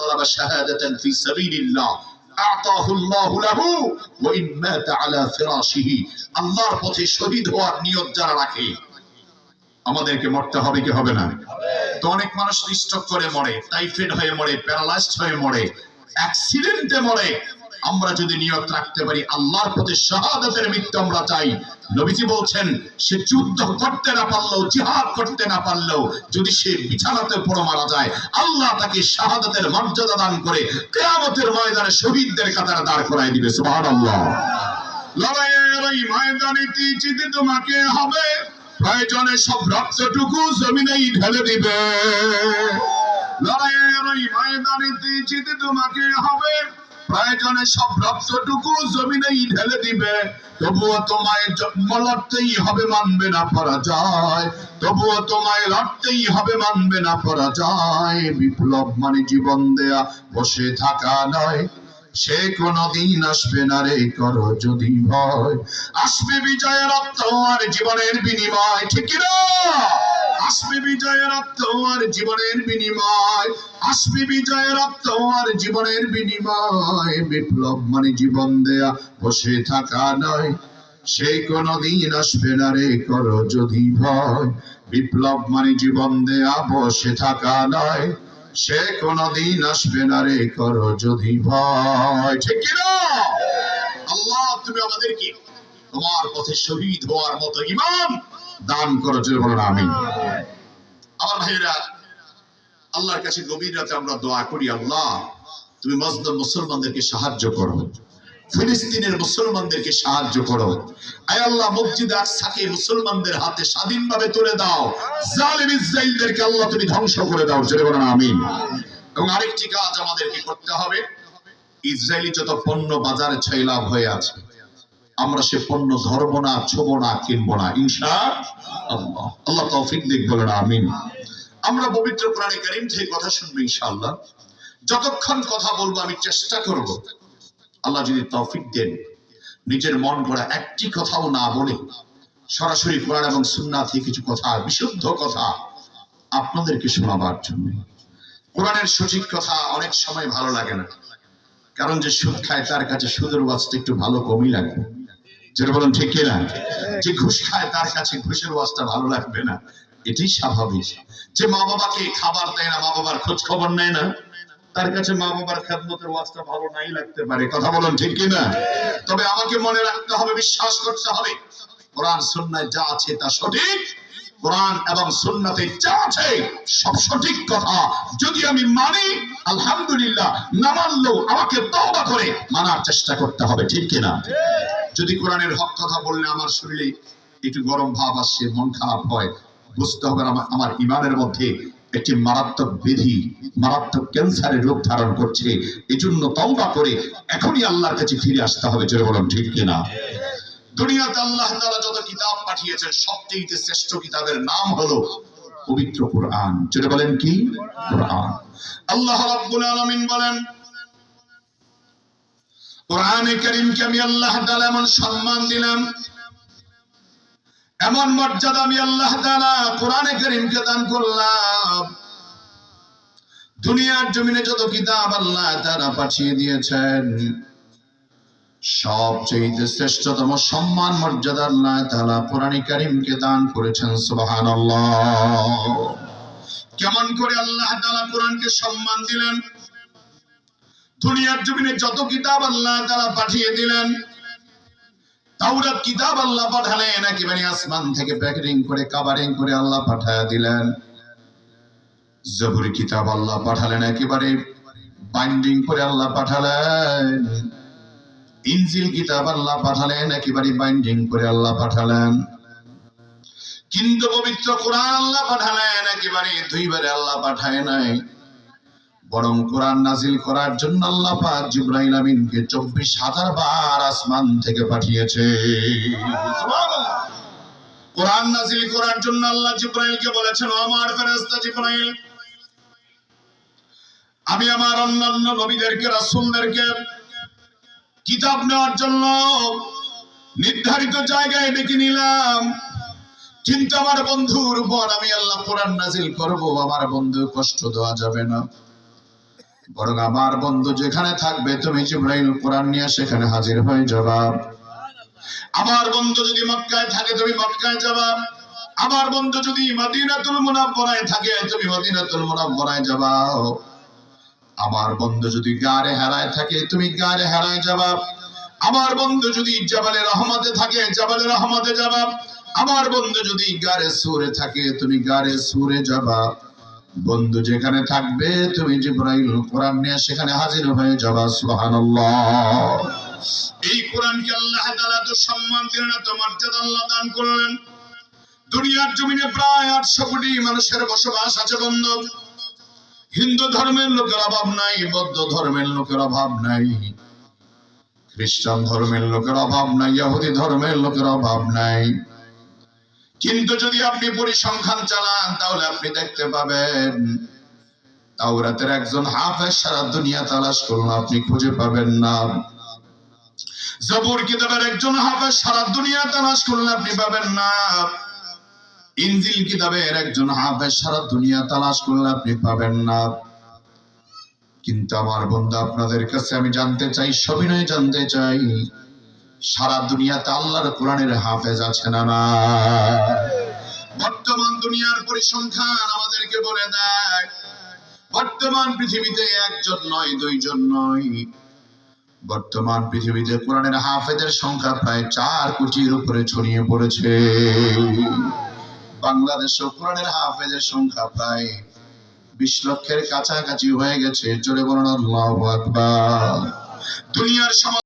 তালাবা শাহাদাতান ফি সাবিলিল্লাহ আতাহু আল্লাহু লাহু ওয়া ইন মাতা আলা ফিরাশিহি। আল্লাহর পথে শহীদ হওয়ার নিয়ত যারা রাখে, আমাদেরকে মরতে হবে কি হবে না? তো অনেক মানুষ স্ট্রোক করে মরে, টাইফয়েড হয়ে মরে, প্যারালাইজড হয়ে মরে, অ্যাক্সিডেন্টে মরে। আমরা যদি নিয়ত রাখতে পারি আল্লাহর পথে শাহাদাতের মৃত্যু আমরা চাই, নবীজি বলছেন সে যুদ্ধ করতে না পারলেও, জিহাদ করতে না পারলেও যদি সে বিছানাতে পড়ে মারা যায়, আল্লাহ তাকে শাহাদাতের মর্যাদা দান করে কিয়ামতের ময়দানে শহীদদের কাতারে দাঁড় করায় দিবে। সুবহানাল্লাহ। লড়াইয়ের এই ময়দানে জিতে তোমাকে হবে, প্রয়োজনে সব রক্তটুকু জমিনেই ঢেলে দিবে। লড়াইয়ের এই ময়দানে জিতে তোমাকে হবে, প্রয়োজনে সব রক্তটুকু জমিনেই ঢেলে দিবে। তবুও তোমায় লড়তেই হবে, মানবে না পরাজয়। তবুও তোমায় লড়তেই হবে, মানবে না পরাজয়। বিপ্লব মানে জীবন দেয়া, বসে থাকা নয়। সে কোনদিন আসবে না রে, করো যদি ভয়। আসবে বিজয়ের রক্ত আর জীবনের বিনিময়, ঠিক কি না? আসবে বিজয়ের রক্ত আর জীবনের বিনিময়। আসবে বিজয়ের রক্ত আর জীবনের বিনিময়। বিপ্লব মানে জীবন দেয়া, বসে থাকা নয়। সে কোনদিন আসবে না রে, করো যদি ভয়। বিপ্লব মানে জীবন দেয়া, বসে থাকা নয়। সে কোনদিন আসবে না রে, করো যদি ভয়, ঠিক কি না? আল্লাহ তুমি আমাদেরকে তোমার পথে শহীদ হওয়ার মতো ঈমান দান করো, জোরে বলুন আমিন। আমার ভাইরা, আল্লাহর কাছে গভীর রাতে আমরা দোয়া করি, আল্লাহ তুমি মজলুম মুসলমানদেরকে সাহায্য করো, ফিলিস্তিনের মুসলমানদেরকে সাহায্য করো। আয় আল্লাহ মসজিদ আকসাকে মুসলমানদের হাতে স্বাধীনভাবে তুলে দাও। জালিম ইসরাইলদেরকে আল্লাহ তুমি ধ্বংস করে দাও, জোরে বলুন আমিন। এবং আরেকটি কাজ আমাদেরকে করতে হবে, ইসরায়েলি যত পণ্য বাজারে ছয়লাভ হয়ে আছে, আমরা সে পণ্য ধরবো না, ছোবো না, কিনবো না, ইনশাআল্লাহ। আল্লাহ তৌফিক দিক, বলেন আমিন। আমরা পবিত্র কোরআনে কারীম থেকে কথা শুনবো ইনশাআল্লাহ। যতক্ষণ কথা বলবো আমি চেষ্টা করব, আল্লাহ যদি তৌফিক দেন, নিজের মন গড়া একটি কথাও না বলে সরাসরি কোরআন এবং সুন্নাহ থেকে কিছু কথা, বিশুদ্ধ কথা আপনাদেরকে শোনাবার জন্য। কোরআনের সঠিক কথা অনেক সময় ভালো লাগে না, কারণ যে সুদ খায় তার কাছে সুদের ওয়াজটা একটু ভালো কমই লাগবে, যেটা বলেন ঠিক কিনা? যে ঘুষ খায় তার কাছে ঘুষের ওয়াজটা ভালো লাগবে না, এটাই স্বাভাবিক। যে মা বাবাকে খাবার দেয় না, মা বাবার খোঁজ খবর নেয় না, তার কাছে মা বাবার খেদমতের ওয়াজটা ভালো নাই লাগতে পারে, কথা বলেন ঠিক কিনা? তবে আমাকে মনে রাখতে হবে, বিশ্বাস করতে হবে, কোরআন সুন্নায় যা আছে তা সঠিক। কোরআন এবং সুন্নাতে যা আছে সব সঠিক কথা যদি আমি মানি আলহামদুলিল্লাহ, না মানলেও আমাকে তওবা করে মানার চেষ্টা করতে হবে, ঠিক কিনা? যদি কোরআনের হক কথা বললে আমার শরীরে একটু গরম ভাব আসে, মন খারাপ হয়, বুঝতে হবে আমার ঈমানের মধ্যে একটি মারাত্মক ব্যাধি, মারাত্মক ক্যান্সারের রূপ ধারণ করছে। এজন্য তওবা করে এখনই আল্লাহর কাছে ফিরে আসতে হবে, জোরে বলুন ঠিক কিনা? দুনিয়াতে আল্লাহ তাআলা যত কিতাব পাঠিয়েছেন সবচেয়ে শ্রেষ্ঠ কিতাবের নাম হলো পবিত্র কোরআন, জোরে বলেন কি? কোরআন। আল্লাহ রাব্বুল আলামিন বলেন, কোরআনে কারীমকে আমি আল্লাহ তাআলা এমন সম্মান দিলাম, এমন মর্যাদা আমি আল্লাহ তাআলা কোরআনে কারীমকে দান করলাম। দুনিয়ার জমিনে যত কিতাব আল্লাহ তাআলা পাঠিয়ে দিয়েছেন সবচেয়ে শ্রেষ্ঠতম সম্মান মর্যাদা আল্লাহ তাআলা কোরআনে কারীমকে দান করেছেন, সুবহানাল্লাহ। কেমন করে আল্লাহ তাআলা কোরআনকে সম্মান দিলেন? দুনিয়ার জমিনে যত কিতাব আল্লাহ তাআলা পাঠিয়ে দিলেন, তাওরাত কিতাব আল্লাহ পাঠালেন একেবারে আসমান থেকে প্যাকেটিং করে, কাভারিং করে আল্লাহ পাঠায়া দিলেন। জবুর কিতাব আল্লাহ পাঠালেন একেবারে বাইন্ডিং করে আল্লাহ পাঠালেন। ইনজিল কিতাব আল্লাহ পাঠালেন একেবারে বাইন্ডিং করে আল্লাহ পাঠালেন। কিন্তু পবিত্র কোরআন আল্লাহ পাঠালেন একেবারে দুইবারে আল্লাহ পাঠায় নাই, বরং কোরআন নাজিল করার জন্য আল্লাহ পাক জিবরাইল আমিনকে 24,000 বার আসমান থেকে পাঠিয়েছে। সুবহানাল্লাহ। কোরআন নাজিল করার জন্য আল্লাহ জিবরাইলকে বলেছেন, আমার ফেরেশতা জিবরাইল, আমি আমার অন্যান্য নবীদেরকে, রাসূলদেরকে কিতাব নেওয়ার জন্য নির্ধারিত জায়গায় ডেকে নিলাম, কিন্তু আমার বন্ধুর উপর আমি আল্লাহ কোরআন নাজিল করব, আমার বন্ধু কষ্ট দেওয়া যাবে না। বরং আমার বন্ধু যেখানে থাকবে তুমি জিবরাইল কোরআন নিয়ে সেখানে হাজির হয়ে যাবা। আমার বন্ধু যদি মক্কায় থাকে তুমি মক্কায় যাবা। আমার বন্ধু যদি মদিনাতুল মুনাওয়ারায় থাকে তুমি মদিনাতুল মুনাওয়ারায় যাবা। আমার বন্ধু যদি গারে হেরায় থাকে তুমি গারে হেরায় যাবা। আমার বন্ধু যদি জাবালে রহমতে থাকে জাবালে রহমতে যাবা। আমার বন্ধু যদি গারে সুরে থাকে তুমি গারে সুরে যাবা। বন্ধু যেখানে থাকবে তুমি জিবরাইল কোরআন নিয়ে সেখানে হাজির হয়ে যাবা। সুবহানাল্লাহ। এই কোরআনকে আল্লাহ তাআলা তো সম্মান দিলেন, এত মর্যাদা আল্লাহ দান করলেন। দুনিয়ার জমিনে প্রায় 800 কোটি মানুষের বসবাস আছে বন্ধু। হিন্দু ধর্মের লোকের অভাব নাই, বৌদ্ধ ধর্মের লোকের অভাব নাই, খ্রিস্টান ধর্মের লোকের অভাব নাই, ইহুদি ধর্মের লোকের অভাব নাই। কিন্তু যদি আপনি পরিসংখ্যান চালান তাহলে আপনি দেখতে পাবেন তাওরাতের একজন হাফেজ সারা দুনিয়া তালাশ করলে আপনি খুঁজে পাবেন না। জবুর কিতাবের একজন হাফেজ সারা দুনিয়া তালাশ করলে আপনি পাবেন না। ইনজিল কিতাবের একজন হাফেজ সারা দুনিয়া তালাশ করলে আপনি পাবেন না। কিন্তু আমার বন্ধু আপনাদের কাছে আমি জানতে চাই, সবিনয় জানতে চাই, সারা দুনিয়াতে আল্লাহর কোরআনের হাফেজ আছে না না? বর্তমান দুনিয়ার পরিসংখ্যান আমাদেরকে বলে দেয় বর্তমান পৃথিবীতে একজন নয় দুইজন নয়, বর্তমান পৃথিবীতে কোরআনের হাফেজের সংখ্যা প্রায় 4 কোটির উপরে ছড়িয়ে পড়েছে। বাংলাদেশে কোরআনের হাফেজের সংখ্যা প্রায় 20 লক্ষের কাছাকাছি হয়ে গেছে। জোরে বলুন আল্লাহু আকবার। দুনিয়ার